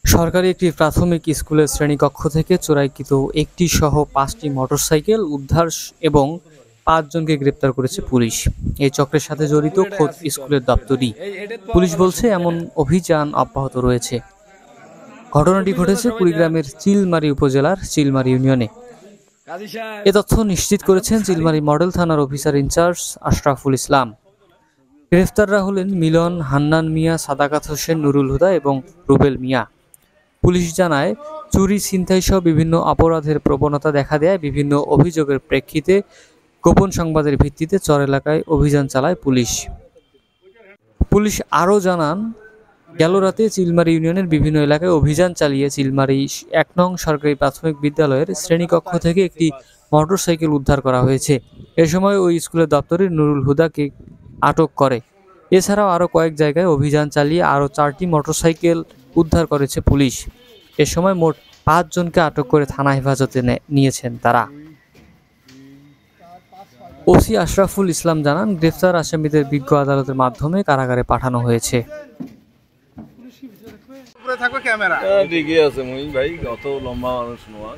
সরকারি একটি প্রাথমিক স্কুলের শ্রেণীকক্ষ থেকে চোরাইকৃত একটি সহ ৫টি মোটরসাইকেল উদ্ধার এবং ৫ জনকে গ্রেপ্তার করেছে পুলিশ। এই চক্রের সাথে জড়িত খোদ স্কুলের দপ্তরই। পুলিশ বলছে এমন অভিযান অব্যাহত রয়েছে। ঘটনাটি ঘটেছে কুড়িগ্রামের চিলমারী উপজেলার চিলমারী ইউনিয়নে। এ তথ্য নিশ্চিত করেছেন চিলমারী মডেল থানার অফিসার ইনচার্জ আশরাফুল ইসলাম। গ্রেফতাররা হলেন মিলন, হান্নান মিয়া, সাদাকাত হোসেন, নুরুল হুদা এবং রুবেল মিয়া। পুলিশ জানায়, চুরি, ছিনতাই সহ বিভিন্ন অপরাধের প্রবণতা দেখা দেয়। বিভিন্ন অভিযোগের প্রেক্ষিতে গোপন সংবাদের ভিত্তিতে চর এলাকায় অভিযান চালায় পুলিশ। পুলিশ আরও জানান, গেল রাতে চিলমারী ইউনিয়নের বিভিন্ন এলাকায় অভিযান চালিয়ে চিলমারী ১ নং সরকারি প্রাথমিক বিদ্যালয়ের শ্রেণীকক্ষ থেকে একটি মোটরসাইকেল উদ্ধার করা হয়েছে। এ সময় ওই স্কুলের দপ্তরি নুরুল হুদাকে আটক করে। এছাড়াও আরও কয়েক জায়গায় অভিযান চালিয়ে আরও ৪টি মোটরসাইকেল উদ্ধার করেছে পুলিশ। এ সময় মোট ৫ জনকে আটক করে থানা হেফাজতে নিয়েছেন তারা। ওসি আশরাফুল ইসলাম জানান, গ্রেফতার আসামিদের বিজ্ঞ আদালতের মাধ্যমে কারাগারে পাঠানো হয়েছে। ঠিকই আছে মুই ভাই, অত লম্বা মানুষ নোয়া